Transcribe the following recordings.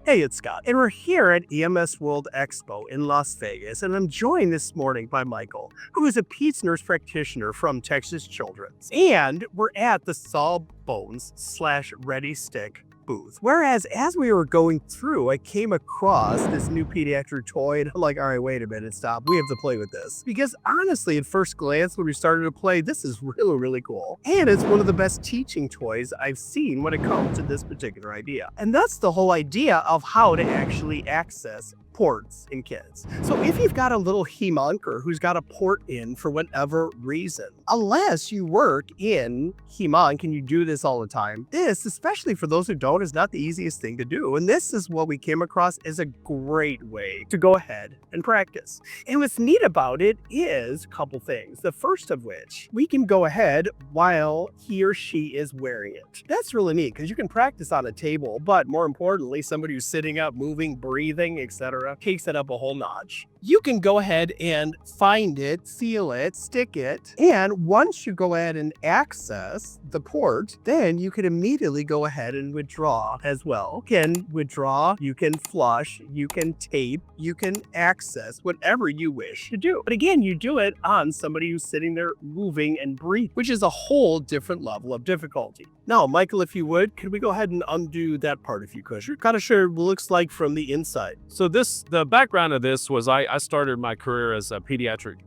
Hey, it's Scott, and we're here at EMS World Expo in Las Vegas, and I'm joined this morning by Michael, who is a peds nurse practitioner from Texas Children's. And we're at the Sawbones / RediStik booth. Whereas as we were going through, I came across this new pediatric toy, and I'm like, all right, wait a minute, stop. We have to play with this. Because honestly, at first glance, when we started to play, this is really, really cool. And it's one of the best teaching toys I've seen when it comes to this particular idea. And that's the whole idea of how to actually access ports in kids. So if you've got a little hemonker who's got a port in for whatever reason, unless you work in hemonc and you do this all the time, this, especially for those who don't, is not the easiest thing to do. And this is what we came across as a great way to go ahead and practice. And what's neat about it is a couple things. The first of which, we can go ahead while he or she is wearing it. That's really neat because you can practice on a table, but more importantly, somebody who's sitting up, moving, breathing, etc., takes it up a whole notch. You can go ahead and find it, feel it, stick it, and once you go ahead and access the port, then you can immediately go ahead and withdraw as well. You can withdraw, you can flush, you can tape, you can access whatever you wish to do. But again, you do it on somebody who's sitting there moving and breathing, which is a whole different level of difficulty. Now, Michael, if you would, could we go ahead and undo that part if you could? You're kind of sure what it looks like from the inside. So the background of this was I started my career as a pediatric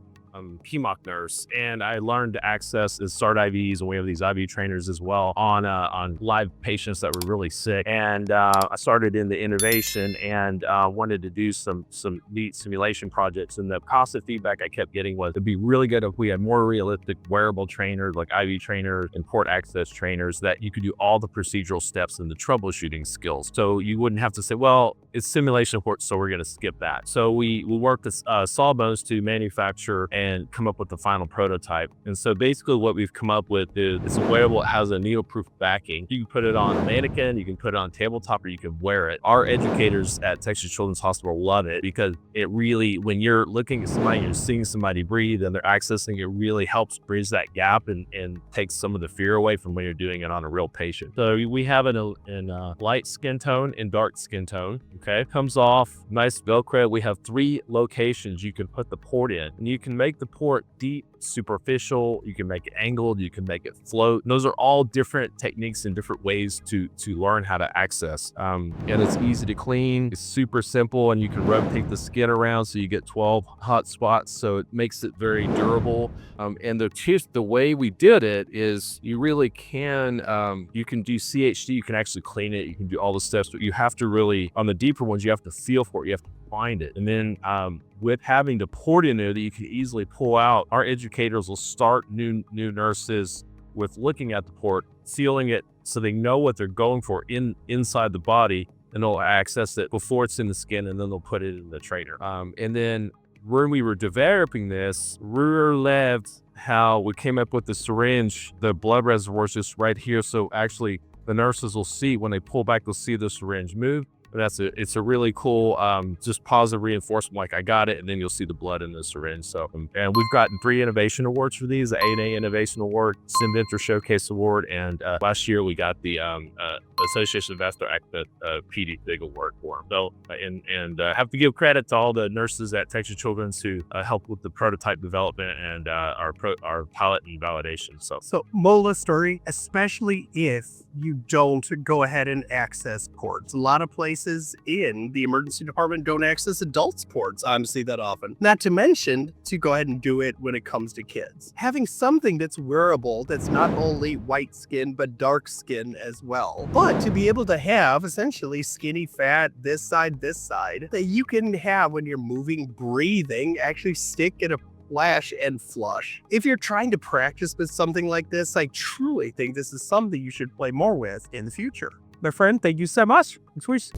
hemoc nurse, and I learned to access and start IVs, and we have these IV trainers as well on live patients that were really sick. And I started in the innovation and wanted to do some neat simulation projects. And the positive feedback I kept getting was it'd be really good if we had more realistic wearable trainers like IV trainers and port access trainers that you could do all the procedural steps and the troubleshooting skills. So you wouldn't have to say, well, it's simulation port, so we're going to skip that. So we worked with Sawbones to manufacture and come up with the final prototype. And so basically what we've come up with is it's a wearable. It has a needle-proof backing. You can put it on a mannequin, you can put it on a tabletop, or you can wear it. Our educators at Texas Children's Hospital love it because it really, when you're looking at somebody, you're seeing somebody breathe and they're accessing, it really helps bridge that gap and takes some of the fear away from when you're doing it on a real patient. So we have it in light skin tone and dark skin tone. Okay, comes off nice Velcro. We have 3 locations you can put the port in, and you can make the port deep, superficial, you can make it angled, you can make it float. And those are all different techniques and different ways to learn how to access. And it's easy to clean, it's super simple, and you can rotate the skin around so you get 12 hot spots, so it makes it very durable. And the way we did it is you really can, you can do CHD, you can actually clean it, you can do all the steps, but you have to really, on the deeper ones, you have to feel for it, you have to find it. And then with having the port in there that you can easily pull out, our educators will start new nurses with looking at the port, sealing it so they know what they're going for inside the body, and they'll access it before it's in the skin, and then they'll put it in the trainer. And then when we were developing this, we loved how we came up with the syringe. The blood reservoir is just right here, so actually the nurses will see, when they pull back, they'll see the syringe move. But it's a really cool, just positive reinforcement, like I got it, and then you'll see the blood in the syringe. So, and we've gotten 3 innovation awards for these: the A&A Innovation Award, Inventor Showcase Award, and last year we got the Association of Vascular Access Pedi-Ed-Trics Award for them. So, and have to give credit to all the nurses at Texas Children's who helped with the prototype development and our pilot and validation. So moral story, especially if you don't go ahead and access ports. A lot of places in the emergency department don't access adults ports, honestly, that often. Not to mention to go ahead and do it when it comes to kids. Having something that's wearable, that's not only white skin, but dark skin as well. But to be able to have essentially skinny fat, this side, that you can have when you're moving, breathing, actually stick in a flash and flush. If you're trying to practice with something like this, I truly think this is something you should play more with in the future. My friend, thank you so much. Sweet.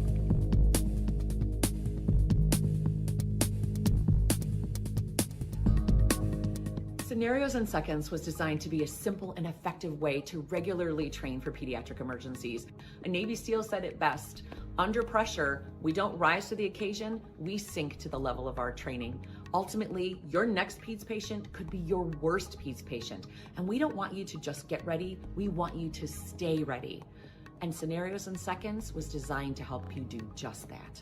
Scenarios in Seconds was designed to be a simple and effective way to regularly train for pediatric emergencies. A Navy SEAL said it best: under pressure, we don't rise to the occasion, we sink to the level of our training. Ultimately, your next PEDS patient could be your worst PEDS patient, and we don't want you to just get ready, we want you to stay ready. And Scenarios in Seconds was designed to help you do just that.